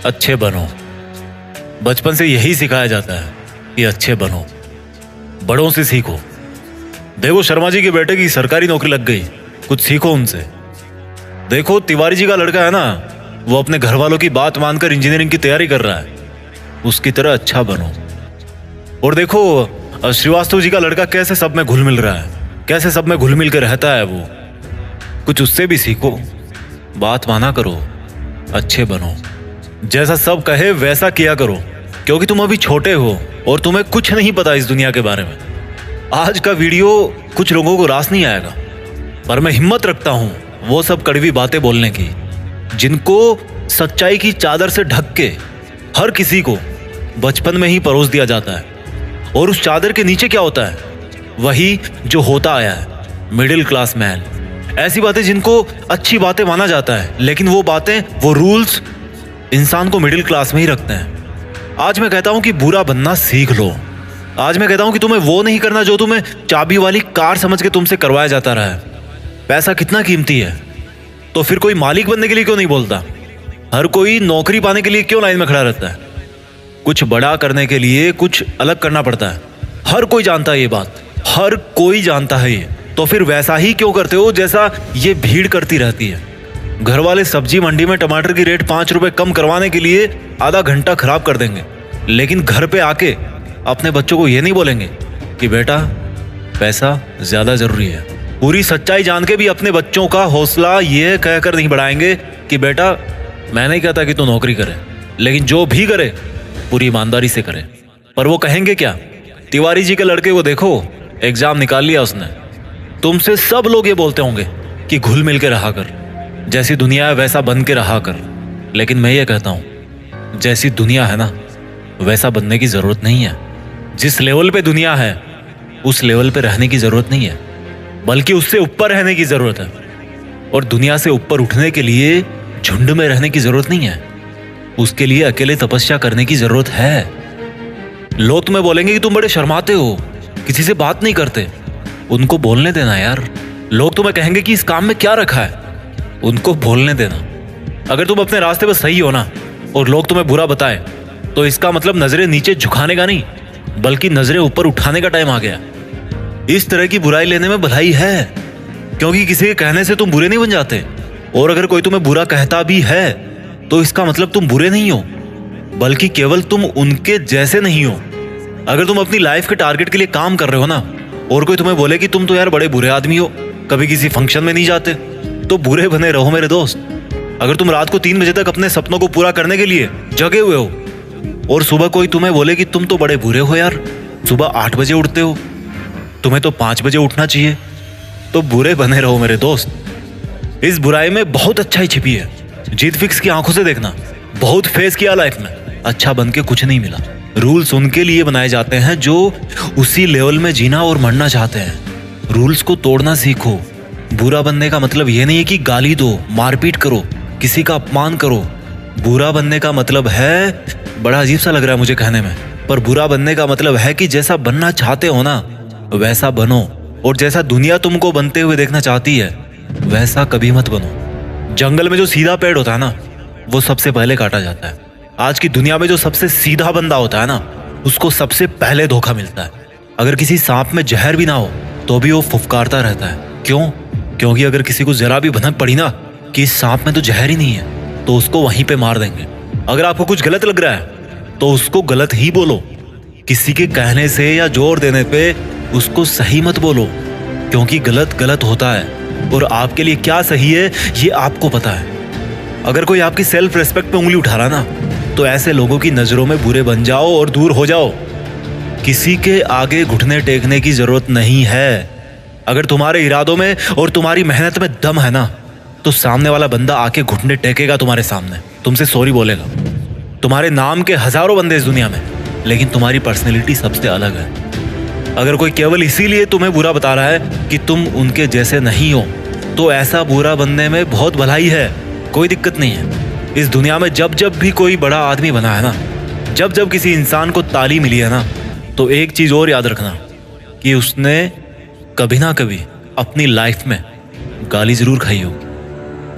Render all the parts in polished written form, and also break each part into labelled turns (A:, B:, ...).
A: अच्छे बनो। बचपन से यही सिखाया जाता है कि अच्छे बनो, बड़ों से सीखो। देखो शर्मा जी के बेटे की सरकारी नौकरी लग गई, कुछ सीखो उनसे। देखो तिवारी जी का लड़का है ना, वो अपने घर वालों की बात मानकर इंजीनियरिंग की तैयारी कर रहा है, उसकी तरह अच्छा बनो। और देखो श्रीवास्तव जी का लड़का कैसे सब में घुल मिल रहा है, कैसे सब में घुल मिल के रहता है, वो कुछ उससे भी सीखो। बात माना करो, अच्छे बनो, जैसा सब कहे वैसा किया करो, क्योंकि तुम अभी छोटे हो और तुम्हें कुछ नहीं पता इस दुनिया के बारे में। आज का वीडियो कुछ लोगों को रास नहीं आएगा, पर मैं हिम्मत रखता हूं वो सब कड़वी बातें बोलने की जिनको सच्चाई की चादर से ढक के हर किसी को बचपन में ही परोस दिया जाता है। और उस चादर के नीचे क्या होता है? वही जो होता आया है, मिडिल क्लास मैन। ऐसी बातें जिनको अच्छी बातें माना जाता है, लेकिन वो बातें, वो रूल्स इंसान को मिडिल क्लास में ही रखते हैं। आज मैं कहता हूं कि बुरा बनना सीख लो। आज मैं कहता हूं कि तुम्हें वो नहीं करना जो तुम्हें चाबी वाली कार समझ के तुमसे करवाया जाता रहा है। पैसा कितना कीमती है, तो फिर कोई मालिक बनने के लिए क्यों नहीं बोलता? हर कोई नौकरी पाने के लिए क्यों लाइन में खड़ा रहता है? कुछ बड़ा करने के लिए कुछ अलग करना पड़ता है। हर कोई जानता है ये बात, हर कोई जानता है ये। तो फिर वैसा ही क्यों करते हो जैसा ये भीड़ करती रहती है? घर वाले सब्जी मंडी में टमाटर की रेट 5 रुपए कम करवाने के लिए आधा घंटा खराब कर देंगे, लेकिन घर पे आके अपने बच्चों को ये नहीं बोलेंगे कि बेटा पैसा ज्यादा जरूरी है। पूरी सच्चाई जान के भी अपने बच्चों का हौसला ये कहकर नहीं बढ़ाएंगे कि बेटा मैं नहीं कहता कि तू नौकरी करे, लेकिन जो भी करे पूरी ईमानदारी से करे। पर वो कहेंगे क्या? तिवारी जी के लड़के को देखो, एग्जाम निकाल लिया उसने। तुमसे सब लोग ये बोलते होंगे कि घुल मिल के रहा कर, जैसी दुनिया है वैसा बन के रहा कर। लेकिन मैं ये कहता हूं, जैसी दुनिया है ना वैसा बनने की जरूरत नहीं है। जिस लेवल पे दुनिया है उस लेवल पे रहने की जरूरत नहीं है, बल्कि उससे ऊपर रहने की जरूरत है। और दुनिया से ऊपर उठने के लिए झुंड में रहने की जरूरत नहीं है, उसके लिए अकेले तपस्या करने की जरूरत है। लोग तुम्हें बोलेंगे कि तुम बड़े शर्माते हो, किसी से बात नहीं करते। उनको बोलने देना यार। लोग तुम्हें कहेंगे कि इस काम में क्या रखा है, उनको बोलने देना। अगर तुम अपने रास्ते पर सही हो ना और लोग तुम्हें बुरा बताए, तो इसका मतलब नजरें नीचे झुकाने का नहीं, बल्कि नजरें ऊपर उठाने का टाइम आ गया। इस तरह की बुराई लेने में भलाई है, क्योंकि किसी के कहने से तुम बुरे नहीं बन जाते। और अगर कोई तुम्हें बुरा कहता भी है तो इसका मतलब तुम बुरे नहीं हो, बल्कि केवल तुम उनके जैसे नहीं हो। अगर तुम अपनी लाइफ के टारगेट के लिए काम कर रहे हो ना, और कोई तुम्हें बोले कि तुम तो यार बड़े बुरे आदमी हो, कभी किसी फंक्शन में नहीं जाते, तो बुरे बने रहो मेरे दोस्त। अगर तुम रात को 3 बजे तक अपने सपनों को पूरा करने के लिए जगे हुए हो, और सुबह कोई तुम्हें बोले कि तुम तो बड़े बुरे हो यार, सुबह 8 बजे उठते हो, तुम्हें तो 5 बजे उठना चाहिए, तो बुरे बने रहो मेरे दोस्त। इस बुराई में बहुत अच्छाई छिपी है। जीत फिक्स की आंखों से देखना। बहुत फेस किया लाइफ में, अच्छा बन के कुछ नहीं मिला। रूल्स उनके लिए बनाए जाते हैं जो उसी लेवल में जीना और मरना चाहते हैं। रूल्स को तोड़ना सीखो। बुरा बनने का मतलब ये नहीं है कि गाली दो, मारपीट करो, किसी का अपमान करो। बुरा बनने का मतलब है, बड़ा अजीब सा लग रहा है मुझे कहने में, पर बुरा बनने का मतलब है कि जैसा बनना चाहते हो ना वैसा बनो, और जैसा दुनिया तुमको बनते हुए देखना चाहती है वैसा कभी मत बनो। जंगल में जो सीधा पेड़ होता है ना वो सबसे पहले काटा जाता है। आज की दुनिया में जो सबसे सीधा बंदा होता है ना उसको सबसे पहले धोखा मिलता है। अगर किसी सांप में जहर भी ना हो तो भी वो फुफकारता रहता है। क्यों? क्योंकि अगर किसी को जरा भी भनक पड़ी ना कि इस सांप में तो जहर ही नहीं है, तो उसको वहीं पे मार देंगे। अगर आपको कुछ गलत लग रहा है तो उसको गलत ही बोलो। किसी के कहने से या जोर देने पे उसको सही मत बोलो, क्योंकि गलत गलत होता है और आपके लिए क्या सही है ये आपको पता है। अगर कोई आपकी सेल्फ रिस्पेक्ट पे उंगली उठा रहा ना, तो ऐसे लोगों की नजरों में बुरे बन जाओ और दूर हो जाओ। किसी के आगे घुटने टेकने की जरूरत नहीं है। अगर तुम्हारे इरादों में और तुम्हारी मेहनत में दम है ना, तो सामने वाला बंदा आके घुटने टेकेगा तुम्हारे सामने, तुमसे सॉरी बोलेगा। तुम्हारे नाम के हजारों बंदे इस दुनिया में, लेकिन तुम्हारी पर्सनैलिटी सबसे अलग है। अगर कोई केवल इसीलिए तुम्हें बुरा बता रहा है कि तुम उनके जैसे नहीं हो, तो ऐसा बुरा बनने में बहुत भलाई है, कोई दिक्कत नहीं है। इस दुनिया में जब जब भी कोई बड़ा आदमी बना है ना, जब जब किसी इंसान को ताली मिली है ना, तो एक चीज और याद रखना कि उसने कभी ना कभी अपनी लाइफ में गाली जरूर खाई होगी।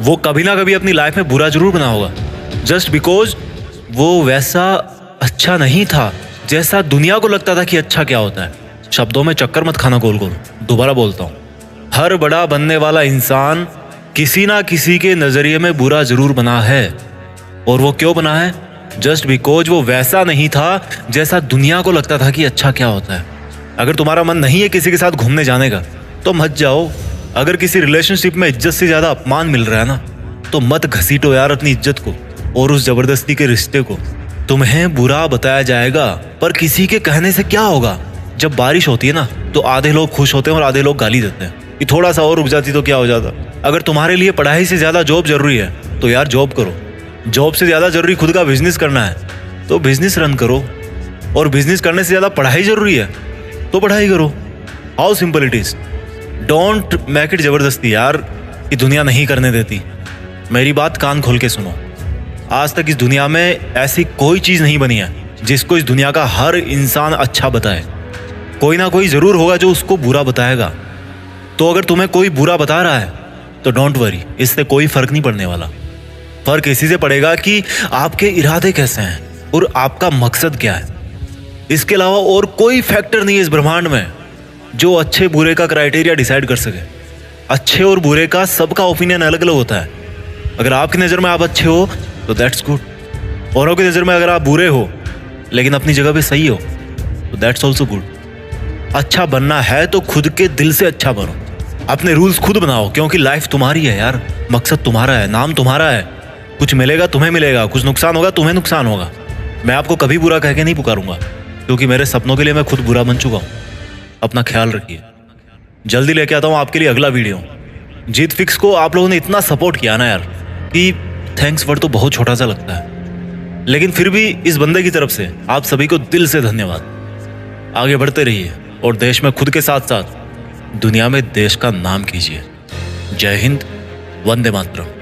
A: वो कभी ना कभी अपनी लाइफ में बुरा जरूर बना होगा, जस्ट बिकॉज वो वैसा अच्छा नहीं था जैसा दुनिया को लगता था कि अच्छा क्या होता है। शब्दों में चक्कर मत खाना गोल गोल। दोबारा बोलता हूँ, हर बड़ा बनने वाला इंसान किसी ना किसी के नजरिए में बुरा जरूर बना है। और वो क्यों बना है? जस्ट बिकॉज वो वैसा नहीं था जैसा दुनिया को लगता था कि अच्छा क्या होता है। अगर तुम्हारा मन नहीं है किसी के साथ घूमने जाने का तो मत जाओ। अगर किसी रिलेशनशिप में इज्जत से ज्यादा अपमान मिल रहा है ना, तो मत घसीटो यार अपनी इज्जत को और उस जबरदस्ती के रिश्ते को। तुम्हें बुरा बताया जाएगा, पर किसी के कहने से क्या होगा। जब बारिश होती है ना, तो आधे लोग खुश होते हैं और आधे लोग गाली देते हैं कि थोड़ा सा और रुक जाती तो क्या हो जाता। अगर तुम्हारे लिए पढ़ाई से ज्यादा जॉब जरूरी है तो यार जॉब करो। जॉब से ज्यादा जरूरी खुद का बिजनेस करना है तो बिजनेस रन करो। और बिजनेस करने से ज्यादा पढ़ाई जरूरी है तो पढ़ाई करो। How simple it is. Don't make it जबरदस्ती यार, कि दुनिया नहीं करने देती। मेरी बात कान खोल के सुनो। आज तक इस दुनिया में ऐसी कोई चीज नहीं बनी है जिसको इस दुनिया का हर इंसान अच्छा बताए। कोई ना कोई जरूर होगा जो उसको बुरा बताएगा। तो अगर तुम्हें कोई बुरा बता रहा है तो डोंट वरी, इससे कोई फर्क नहीं पड़ने वाला। फर्क इसी से पड़ेगा कि आपके इरादे कैसे हैं और आपका मकसद क्या है। इसके अलावा और कोई फैक्टर नहीं है इस ब्रह्मांड में जो अच्छे बुरे का क्राइटेरिया डिसाइड कर सके। अच्छे और बुरे का सबका ओपिनियन अलग अलग होता है। अगर आपकी नज़र में आप अच्छे हो तो दैट्स गुड। औरों की नज़र में अगर आप बुरे हो लेकिन अपनी जगह पे सही हो तो दैट्स ऑल्सो गुड। अच्छा बनना है तो खुद के दिल से अच्छा बनो। अपने रूल्स खुद बनाओ, क्योंकि लाइफ तुम्हारी है यार। मकसद तुम्हारा है, नाम तुम्हारा है। कुछ मिलेगा तुम्हें मिलेगा, कुछ नुकसान होगा तुम्हें नुकसान होगा। मैं आपको कभी बुरा कह के नहीं पुकारूंगा, क्योंकि मेरे सपनों के लिए मैं खुद बुरा बन चुका हूँ। अपना ख्याल रखिए। जल्दी लेके आता हूँ आपके लिए अगला वीडियो। जीत फिक्स को आप लोगों ने इतना सपोर्ट किया ना यार, कि थैंक्स वर्ड तो बहुत छोटा सा लगता है, लेकिन फिर भी इस बंदे की तरफ से आप सभी को दिल से धन्यवाद। आगे बढ़ते रहिए और देश में खुद के साथ साथ दुनिया में देश का नाम कीजिए। जय हिंद, वंदे मातरम।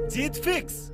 B: जीत फिक्स।